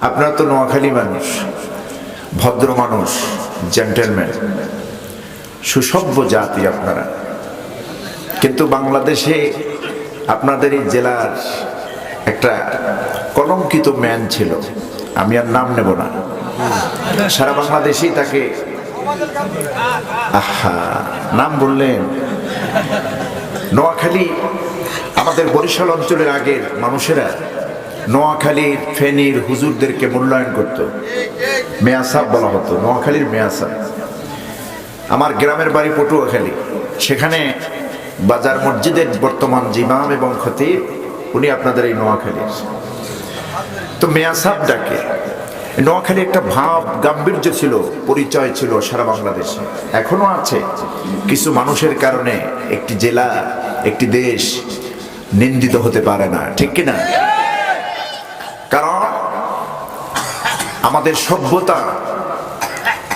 আপনারা তো নোয়াখালী মানুষ, ভদ্র মানুষ, জেন্টেলম্যান, সুসভ্য জাতি আপনারা। কিন্তু বাংলাদেশে আপনাদের এই জেলার একটা কলঙ্কিত ম্যান ছিল, আমি আর নাম নেব না, সারা বাংলাদেশেই তাকে নাম বললেন। নোয়াখালী, আমাদের বরিশাল অঞ্চলের আগের মানুষেরা নোয়াখালীর ফেনীর হুজুরদেরকে মূল্যায়ন করত, মেয়াসাব বলা হতো, নোয়াখালীর মেয়াসাব। আমার গ্রামের বাড়ি পটুয়াখালী, সেখানে বাজার মসজিদের বর্তমান ইমাম এবং খতিব উনি আপনাদের এই নোয়াখালীর। তো মেয়াসাব ডাকে। নোয়াখালী একটা ভাব গাম্ভীর্য ছিল, পরিচয় ছিল সারা বাংলাদেশে, এখনো আছে। কিছু মানুষের কারণে একটি জেলা, একটি দেশ নিন্দিত হতে পারে না, ঠিক কিনা? কারণ আমাদের সভ্যতা,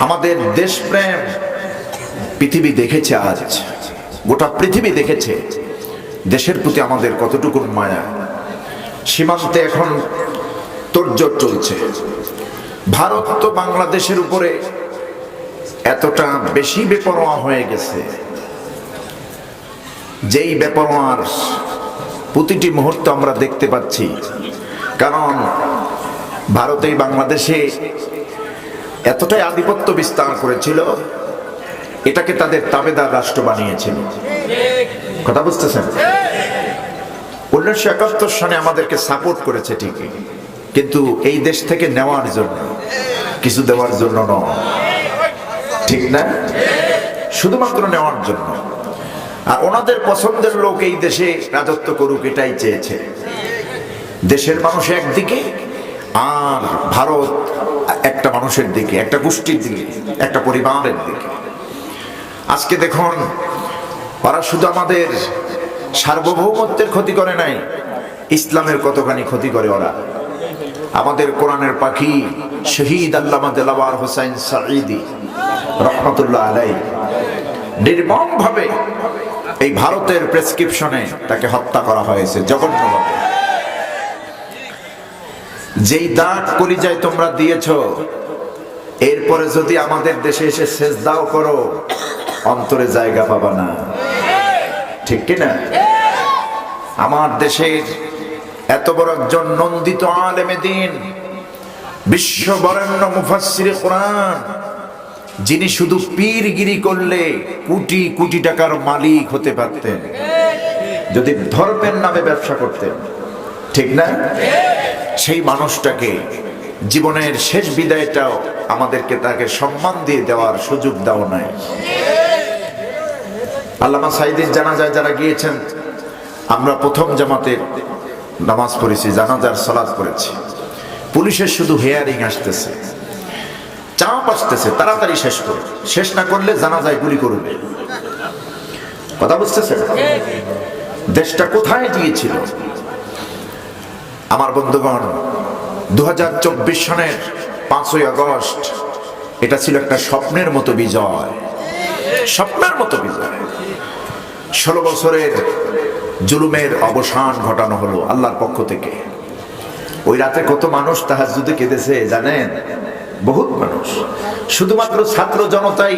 আমাদের দেশপ্রেম পৃথিবী দেখেছে, আজ গোটা পৃথিবী দেখেছে দেশের প্রতি আমাদের কতটুকু মায়া। সীমান্তে এখন তোড়জোড় চলছে। ভারত তো বাংলাদেশের উপরে এতটা বেশি বেপরোয়া হয়ে গেছে, যেই বেপরোয়ার প্রতিটি মুহূর্ত আমরা দেখতে পাচ্ছি। কারণ ভারতে বাংলাদেশে এতটাই আধিপত্য বিস্তার করেছিল, এটাকে তাদের তাবেদার রাষ্ট্র বানিয়েছিল। কথা বুঝতেছেন? 1971 সনে আমাদেরকে সাপোর্ট করেছে ঠিকই, কিন্তু এই দেশ থেকে নেওয়ার জন্য, কিছু দেওয়ার জন্য নয়, ঠিক না? শুধুমাত্র নেওয়ার জন্য। আর ওনাদের পছন্দের লোক এই দেশে রাজত্ব করুক, এটাই চেয়েছে। দেশের মানুষ একদিকে, আর ভারত একটা মানুষের দিকে, একটা গোষ্ঠীর দিকে, একটা পরিবারের দিকে। আজকে দেখুন, ওরা শুধু আমাদের সার্বভৌমত্বের ক্ষতি করে নাই, ইসলামের কতখানি ক্ষতি করে ওরা। আমাদের কোরআনের পাখি শহীদ আল্লামা দেলাওয়ার হোসাইন সাঈদী রহমতুল্লাহ আলাইহি নির্মম ভাবে এই ভারতের প্রেসক্রিপশনে তাকে হত্যা করা হয়েছে জঘন্যভাবে। যেই দাগ কলিজায় তোমরা দিয়েছ, এরপরে যদি আমাদের দেশে এসে সেজদাও করো, অন্তরে জায়গা পাবা না, ঠিক কিনা? আমার দেশের এত বড় একজন নন্দিত আলেমে দ্বীন, বিশ্ব বরেণ্য মুফাসসিরে কোরআন, যিনি শুধু পীরগিরি করলে কোটি কোটি টাকার মালিক হতে পারতেন যদি ধর্মের নামে ব্যবসা করতেন, ঠিক না? সেই মানুষটাকে জীবনের শেষ বিদায়টাও আমাদেরকে তাকে সম্মান দিয়ে দেওয়ার সুযোগ দাও নাই। আল্লামা সাঈদীর জানাজায় যারা গিয়েছেন, আমরা প্রথম জামাতের নামাজ পড়েছি, জানাজার সালাত করেছি। পুলিশের শুধু হেয়ারিং আসতেছে, চাপ আসতেছে, তাড়াতাড়ি শেষ করে, শেষ না করলে জানাজায় গুলি করবে। কথা বুঝতেছেন? দেশটা কোথায় গিয়েছিল? আমার বন্ধুগণ, 2024 সনের 5ই আগস্ট এটা ছিল একটা স্বপ্নের মতো বিজয়, স্বপ্নের মতো বিজয়। 16 বছরের জুলুমের অবসান ঘটানো হলো আল্লাহর পক্ষ থেকে। ওই রাতে কত মানুষ তাহাজ্জুদে কেঁদেছে জানেন? বহুত মানুষ। শুধুমাত্র ছাত্র জনতাই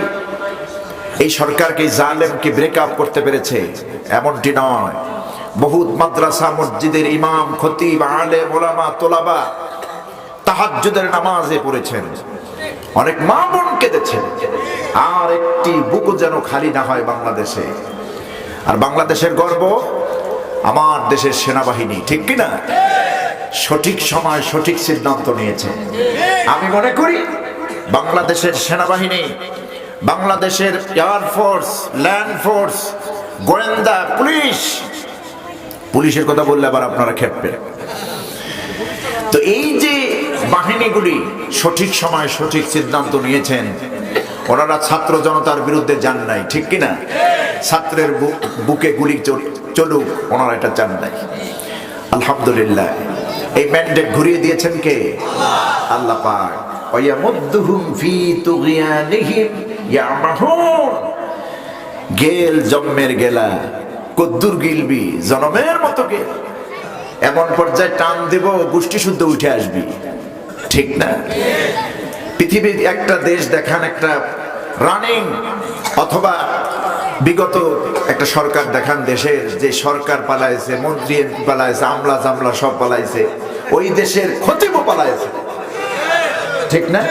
এই সরকারকে, জালেমকে ব্রেকআপ করতে পেরেছে এমনটি নয়। বহুত মাদ্রাসা মসজিদের ইমাম, খতিব, আলেম, ওলামা, তোলাবা তাহাজ্জুদের নামাজে পড়েছেন। অনেক মা বোন কেঁদেছেন। আর একটি বুকও যেন খালি না হয় বাংলাদেশে। আর বাংলাদেশের গর্ব আমার দেশের সেনাবাহিনী, ঠিক কিনা? সঠিক সময় সঠিক সিদ্ধান্ত নিয়েছে। আমি মনে করি বাংলাদেশের সেনাবাহিনী, বাংলাদেশের এয়ারফোর্স, ল্যান্ড ফোর্স, গোয়েন্দা, পুলিশের কথা বললে আবার আপনারা খেপবেন। তো এই যে বাহিনীগুলি সঠিক সময় সঠিক সিদ্ধান্ত নিয়েছেন, ওনারা ছাত্র জনতার বিরুদ্ধে যান নাই, ঠিক কিনা? ছাত্রের বুকে গুলি চলুক, ওনারা এটা চান নাই। আলহামদুলিল্লাহ, এই ম্যান্ডেট ঘুরিয়ে দিয়েছেন কে? আল্লাহ পাক। ওয়ায়ামুদ্দুহুম ফি তুগয়ানিহিম ইয়ামাহুন। গেল জন্মের গেলা, কদ্দুর গিলবি, জনমের মতো গেল। এমন পর্যায়ে টান দেব, গোষ্ঠী শুদ্ধ উঠে আসবি। ঠিক না? পৃথিবীর একটা দেশ দেখান, একটা রানিং অথবা বিগত একটা সরকার দেখান, দেশের যে সরকার পালাইছে, মন্ত্রী পালাইছে, আমলা জামলা সব পালাইছে, ওই দেশের খতিবও পালাইছে, ঠিক না?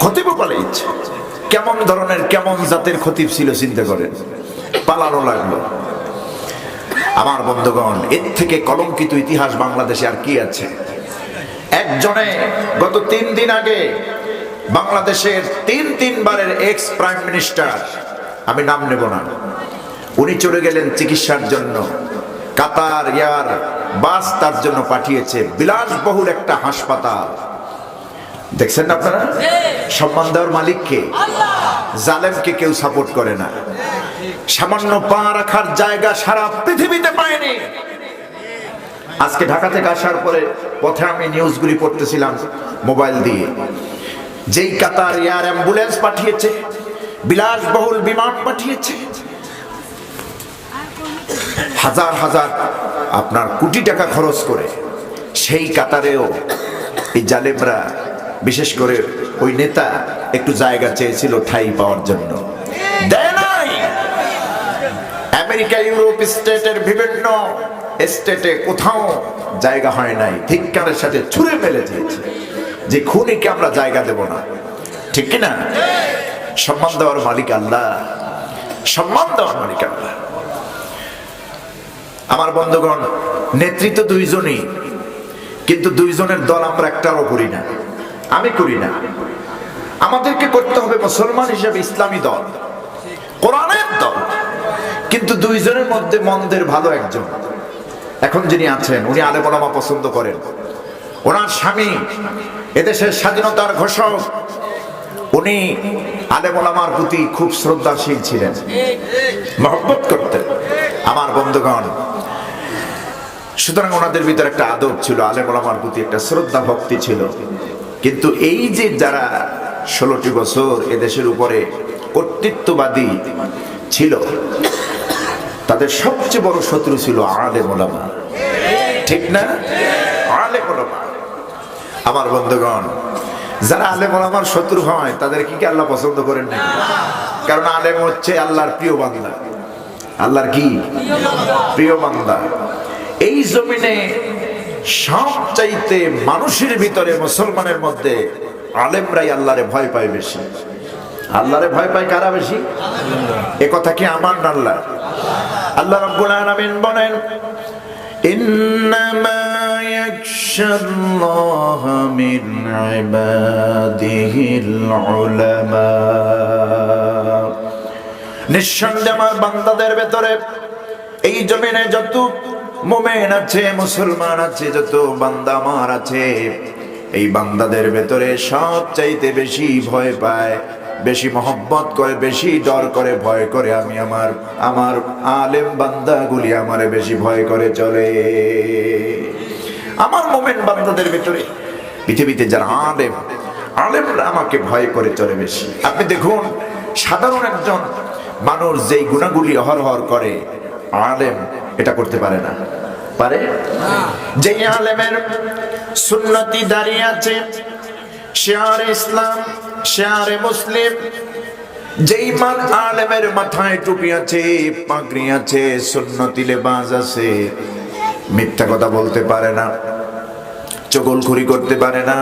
খতিবও পালাইছে। কেমন ধরনের, কেমন জাতের খতিব ছিল চিন্তা করেন, পালানো লাগলো। আমার বন্ধুগণ, এর থেকে কলঙ্কিত ইতিহাস বাংলাদেশে আর কি আছে? একজনে গত 3 দিন আগে বাংলাদেশের তিনবারের এক্স প্রাইম মিনিস্টার, আমি নাম নেব না, উনি চলে গেলেন চিকিৎসার জন্য। কাতার এয়ার বাস তার জন্য পাঠিয়েছে, বিলাসবহুল একটা হাসপাতাল। দেখছেন না আপনারা? সম্মান দেওয়ার মালিককে, জালেমকে কেউ সাপোর্ট করে না। সামান্য পা রাখার জায়গা সারা পৃথিবীতে পায়নি। আজকে ঢাকা থেকে আসার পরে পথে আমি নিউজগুলি পড়তেছিলাম মোবাইল দিয়ে, যেই কাতার এয়ার অ্যাম্বুলেন্স পাঠিয়েছে, বিলাসবহুল বিমান পাঠিয়েছে, হাজার হাজার আপনার কোটি টাকা খরচ করে, সেই কাতারেও এই জালেমরা, বিশেষ করে ওই নেতা একটু জায়গা চেয়েছিল ঠাঁই পাওয়ার জন্য, দেয় নাই। আমেরিকা, ইউরোপ স্টেটের বিভিন্ন স্টেটে কোথাও জায়গা হয় নাই, ধিক্কারের সাথে ছুঁড়ে ফেলে দিয়েছে যে খুনিকে আমরা জায়গা দেব না, ঠিক কিনা? সম্মান দেওয়ার মালিক আল্লাহ, সম্মান দেওয়ার মালিক আল্লাহ। আমার বন্ধুগণ, নেতৃত্ব দুইজনই, কিন্তু দুইজনের দল আমরা একটাও করি না, আমি করি না। আমাদেরকে করতে হবে মুসলমান হিসেবে ইসলামী দল, কোরআনের দল, কিন্তু দুইজনের মধ্যে মন্দের ভালো একজন। এখন যিনি আছেন উনি আলেম ওলামা পছন্দ করেন, ওনার স্বামী এদেশের স্বাধীনতার ঘোষক, উনি আলেম ওলামার প্রতি খুব শ্রদ্ধাশীল ছিলেন, মহব্বত করতেন। আমার বন্ধুগণ, সুতরাং ওনাদের ভিতরে একটা আদব ছিল, আলেম ওলামার প্রতি একটা শ্রদ্ধা ভক্তি ছিল। কিন্তু এই যে যারা 16টি বছর এদেশের উপরে কর্তৃত্ববাদী ছিল, তাদের সবচেয়ে বড় শত্রু ছিল আলেম ওলামা, ঠিক না? আলেম ওলামা। আমার বন্ধুগণ, যারা আলেম ওলামার শত্রু হয় তাদেরকে কি আল্লাহ পছন্দ করেন না? কারণ আলেম হচ্ছে আল্লাহর প্রিয় বান্দা। আল্লাহর কি প্রিয় বান্দা? এই জমিনে সবচাইতে মানুষের ভিতরে, মুসলমানের মধ্যে আলেমরাই আল্লাহরে ভয় পায় বেশি। আল্লাহরে ভয় পায় কারা বেশি? এ কথা কি আমার না আল্লাহ? আল্লাহ রাব্বুল আলামিন বলেন, ইন্নামা ইয়াখশাল্লাহা মিন ইবাদিহিল উলামা। নিঃসন্দেহে আমার বান্দাদের ভেতরে, এই জমিনে যত মুমিন আছে, মুসলমান আছে, যত বান্দা আমার আছে, এই বান্দাদের ভেতরে সবচাইতে বেশি ভয় পায়, বেশি মহব্বত করে, বেশি ডর করে, ভয় করে আমি আমার আলেম বান্দাগুলি আমারে বেশি ভয় করে চলে। আমার মুমিন বান্দাদের ভেতরে, পৃথিবীতে যারা আলেমরা আমাকে ভয় করে চলে বেশি। আপনি দেখুন, সাধারণ একজন মানুষ যেই গুণাগুলি অহরহ করে, আলেম এটা করতে পারে না। পারে? যেই আলেমের সুন্নতি দাঁড়িয়ে আছে, শিয়ারে ইসলাম, শিয়ারে মুসলিম, যেই আলেমের মাথায় টুপি আছে, পাগড়ি আছে, সুন্নতি লেবাস আছে, মিথ্যা কথা বলতে পারে না, চগলখড়ি করতে পারে না।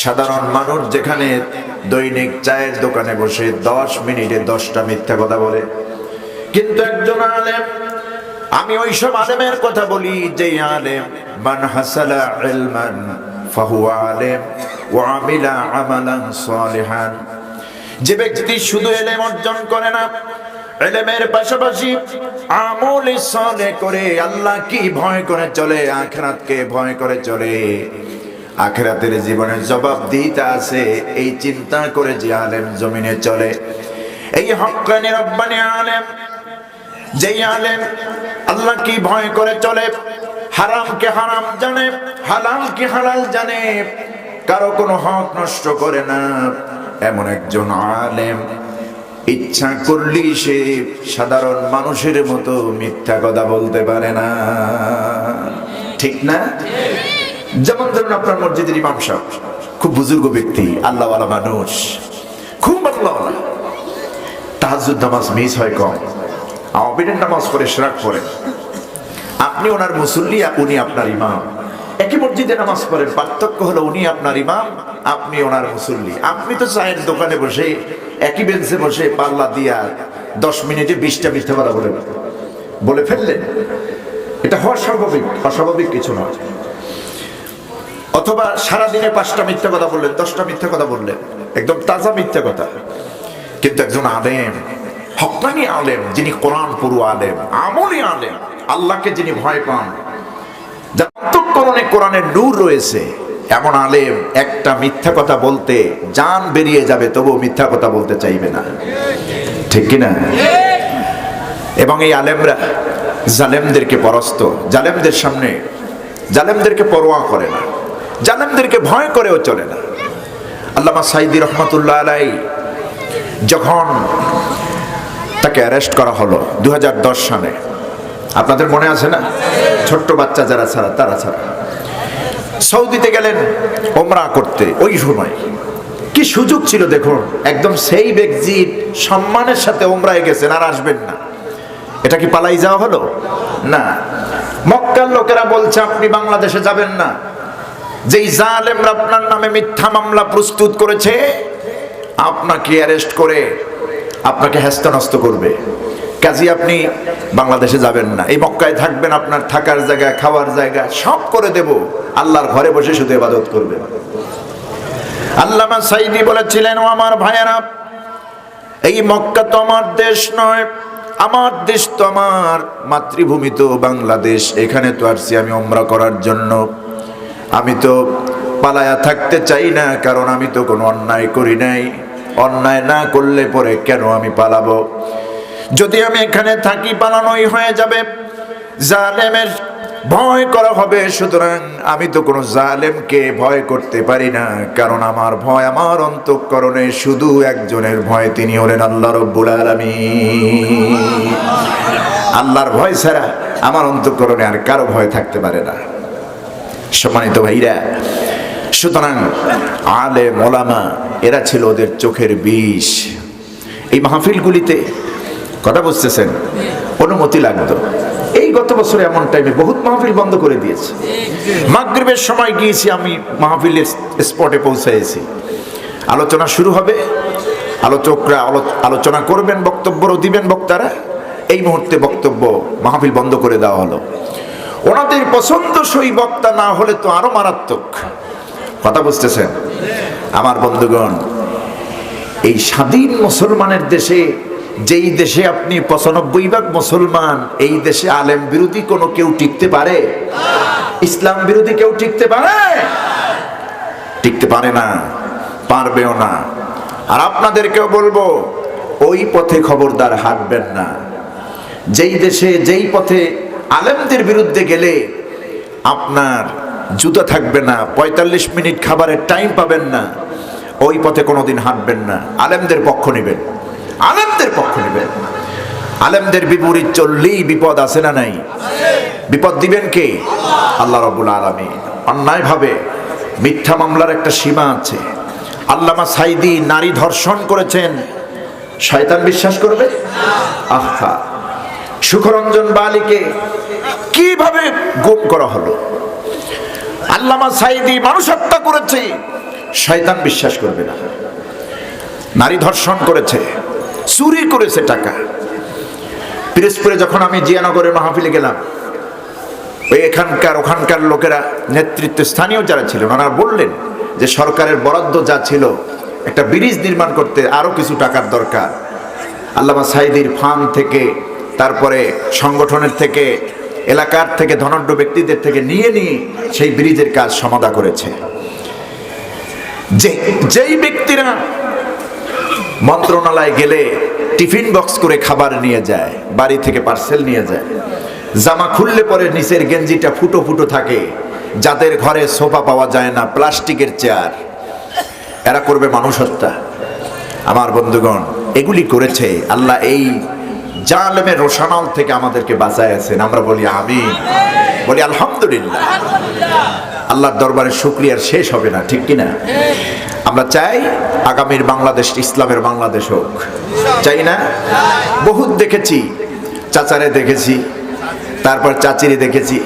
সাধারণ মানুষ যেখানে দৈনিক চায়ের দোকানে বসে 10 মিনিটে 10টা মিথ্যা কথা বলে, কিন্তু একজন আলেম, আমি ওইসব আলেমের কথা বলি যে আলেম মান হাসালা ইলমান ফাহুয়া আলেম ওয়া আমিলা আমালান সালিহান। যে ব্যক্তি শুধু ইলম অর্জন করে না, ইলমের পাশাপাশি আমল সালেহ করে, আল্লাহ কি ভয় করে চলে, আখিরাতকে ভয় করে চলে, আখিরাতের জীবনের জবাবদিহিতা আছে, এই চিন্তা করে যে আলেম জমিনে চলে, এই হক্কানি রব্বানি আলেম, যেই আলেম আল্লাহ কি ভয় করে চলে, হারামকে হারাম জানে, হালালকে হালাল জানে, কারো কোনো হক নষ্ট করে না, এমন একজন আলেম ইচ্ছা করলেই সে সাধারণ মানুষের মতো মিথ্যা কথা বলতে পারে না, ঠিক না? যেমন ধরুন আপনার মসজিদের ইমাম সাহেব খুব বুজুর্গ ব্যক্তি, আল্লাহওয়ালা মানুষ, খুব আল্লাহওয়ালা, তাহাজ্জুদ নামাজ মিস হয় কম, আওয়াবিনের নামাজ পড়ে, ইশরাক পড়ে। আপনি ওনার মুসল্লি, উনি আপনার ইমাম। একই মসজিদে নামাজ পড়েন, পার্থক্য হলো উনি আপনার ইমাম, আপনি ওনার মুসল্লি। আপনি তো চায়ের দোকানে বসে একই বেঞ্চে বসে পাল্লা দিয়া 10 মিনিটে 20টা মিথ্যা কথা বলে ফেললেন। এটা হওয়া স্বাভাবিক, অস্বাভাবিক কিছু নয়। অথবা সারাদিনে 5টা মিথ্যা কথা বললেন, 10টা মিথ্যা কথা বললেন, একদম তাজা মিথ্যা কথা। কিন্তু একজন আলেম, হক্কানি আলেম, যিনি কোরআন পড়ু আলেম, আমলি আলেম, আল্লাহকে যিনি ভয় পান, যার অন্তঃকরণে কোরআনের নূর রয়েছে, এমন আলেম একটা মিথ্যা কথা বলতে জান বেরিয়ে যাবে তবুও মিথ্যা কথা বলতে চাইবে না, ঠিক কিনা? এবং এই আলেমরা জালেমদেরকে পরাস্ত, জালেমদের সামনে জালেমদেরকে পরোয়া করে না, জালেমদেরকে ভয় করেও চলে না। আল্লামা সাঈদী রহমাতুল্লাহ আলাইহি যখন তাকে অ্যারেস্ট করা হলো 2010 সালে, আপনাদের মনে আছে না? ছোট্ট বাচ্চা যারা ছাড়া, তারা ছাড়া সৌদিতে গেলেন ওমরা করতে। ওই সময় কি সুযোগ ছিল দেখুন, একদম সেই ব্যক্তি সম্মানের সাথে ওমরায় গেছেন, আর আসবেন না। এটা কি পালাই যাওয়া হলো? না। মক্কার লোকেরা বলছে আপনি বাংলাদেশে যাবেন না, যেই জালেমরা আপনার নামে মিথ্যা মামলা প্রস্তুত করেছে আপনাকে অ্যারেস্ট করে আপনাকে হেস্তনস্ত করবে, কাজী আপনি বাংলাদেশে যাবেন না, এই মক্কায় থাকবেন, আপনার থাকার জায়গা, খাওয়ার জায়গা সব করে দেব, আল্লাহর ঘরে বসে শুধু ইবাদত করবেন। আল্লামা সাঈদী বলেছিলেন, ও আমার ভাইয়েরা, এই মক্কা তো আমার দেশ নয়, আমার দেশ তো আমার মাতৃভূমি তো বাংলাদেশ, এখানে তো আসছি আমি উমরা করার জন্য। আমি তো পালায়া থাকতে চাই না, কারণ আমি তো কোনো অন্যায় করি নাই, অন্যায় না করলে পরে কেন আমি পালাবো? যদি আমি এখানে থাকি পালানোই হয়ে যাবে, জালেমের ভয় করা হবে, সুতরাং আমি তো কোনো জালেমকে ভয় করতে পারি না, কারণ আমার ভয় আমার অন্তঃকরণে শুধু একজনের ভয়, তিনি হলেন আল্লাহ রব্বুল আলামিন। আল্লাহর ভয় ছাড়া আমার অন্তঃকরণে আর কারো ভয় থাকতে পারে না। সম্মানিত ভাইরা, সুতরাং আলেম ওলামা এরা ছিল ওদের চোখের বিষ। এই মাহফিলগুলিতে কথা বুঝতেছেন, অনুমতি লাগতো। এই গত বছরে এমন টাইমে বহুত মাহফিল বন্ধ করে দিয়েছে। মাগরিবের সময় গিয়েছি আমি, মাহফিলের স্পটে পৌঁছেছি, আলোচনা শুরু হবে, আলোচকরা আলোচনা করবেন, বক্তব্যও দিবেন বক্তারা। এই মুহূর্তে বক্তব্য মাহফিল বন্ধ করে দেওয়া হলো। ওনাদের পছন্দসই বক্তা না হলে তো আরো মারাত্মক। কথা বুঝতেছেন আমার বন্ধুগণ? এই স্বাধীন মুসলমানের দেশে, যেই দেশে আপনি 95% মুসলমান, এই দেশে আলেম বিরোধী কোনো কেউ টিকতে পারে? ইসলাম বিরোধী কেউ টিকতে পারে? টিকতে পারে না, পারবেও না। আর আপনাদেরকেও বলবো, ওই পথে খবরদার হাঁটবেন না। যেই দেশে, যেই পথে আলেমদের বিরুদ্ধে গেলে আপনার জুতা থাকবে না, 45 মিনিট খাবারের টাইম পাবেন না, ওই পথে কোনোদিন হাঁটবেন না। আলেমদের পক্ষ নেবেন, আলেমদের পক্ষ নেবেন। আলেমদের বিপরীত চললেই বিপদ আছে না নাই? বিপদ দিবেন কে? আল্লাহ রাব্বুল আলামিন। অন্যায়ভাবে মিথ্যা মামলার একটা সীমা আছে। আল্লামা সাঈদী নারী ধর্ষণ করেছেন, শয়তান বিশ্বাস করবে? আহা, সুখরঞ্জন বালিকে কিভাবে গুম করা হলো? আল্লামা সাঈদী মানুষ হত্যা করেছে, শয়তান বিশ্বাস করবে না। নারী ধর্ষণ করেছে, চুরি করেছে টাকা। পিরোজপুরে যখন আমি জিয়ানগরের মাহফিলে গেলাম, ওই ওখানকার লোকেরা, নেতৃত্ব স্থানীয় যারা ছিলেন, ওনারা বললেন যে সরকারের বরাদ্দ যা ছিল, একটা ব্রিজ নির্মাণ করতে আরো কিছু টাকার দরকার। আল্লামা সাঈদীর ফান্ড থেকে, তারপরে সংগঠনের থেকে, এলাকার থেকে, ধনাঢ্য ব্যক্তিদের থেকে নিয়ে সেই ব্রিজের কাজ সমাধা করেছে। যেই ব্যক্তিরা মন্ত্রণালয়ে গেলে টিফিন বক্স করে খাবার নিয়ে যায়, বাড়ি থেকে পার্সেল নিয়ে যায়, জামা খুললে পরে নিচের গেঞ্জিটা ফুটো ফুটো থাকে, যাদের ঘরে সোফা পাওয়া যায় না, প্লাস্টিকের চেয়ার, এরা করবে মানুষ হত্যা। আমার বন্ধুগণ, এগুলি করেছে। আল্লাহ এই জালেমের রোশানল থেকে আমাদেরকে বাঁচায় আছেন। আমরা বলি আমিন, বলি আলহামদুলিল্লাহ। আল্লাহর দরবারে শুকরিয়ার শেষ হবে না, ঠিক কিনা? আমরা চাই আগামীর বাংলাদেশ ইসলামের বাংলাদেশ হোক, চাই না? বহুত দেখেছি, চাচারে দেখেছি, তারপর চাচিরে দেখেছি,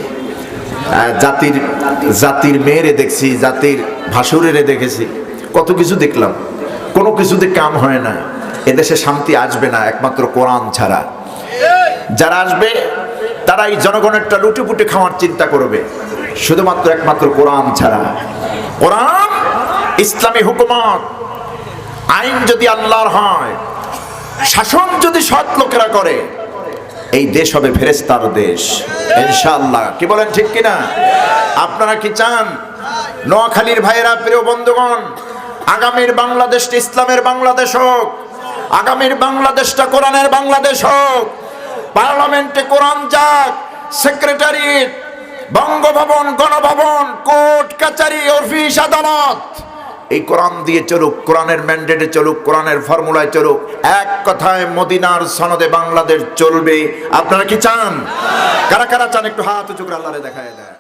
জাতির মেয়েরে দেখছি, জাতির ভাসুরেরে দেখেছি, কত কিছু দেখলাম, কোনো কিছুতে কাম হয় না। এদেশে শান্তি আসবে না একমাত্র কোরআন ছাড়া। যারা আসবে তারাই জনগণেরটা লুটেপুটে খাওয়ার চিন্তা করবে, শুধুমাত্র একমাত্র কোরআন ছাড়া। কোরআন, ইসলামী হুকুমত, আইন যদি আল্লাহর হয়, শাসন যদি সৎ লোকেরা করে, এই দেশ হবে ফেরেশতার দেশ ইনশাআল্লাহ। কি বলেন, ঠিক কিনা? আপনারা কি চান নোয়াখালীর ভাইয়েরা, প্রিয় বন্ধুগণ, আগামীর বাংলাদেশটা ইসলামের বাংলাদেশ হোক, আগামীর বাংলাদেশটা কোরআনের বাংলাদেশ হোক, পার্লামেন্টে কোরআন যাক, সেক্রেটারিয়েট, বঙ্গভবন, গণভবন, কোর্ট কাচারি, অফিস আদালত এই কোরআন দিয়ে চলুক, কোরআনের ম্যান্ডেটে চলুক, কোরআনের ফর্মুলায় চলুক। এক কথায় মদিনার সনদে বাংলাদেশ চলবে। আপনারা কি চান? কারা কারা চান একটু হাত উঁচু করে আল্লাহরে দেখায় দেয়।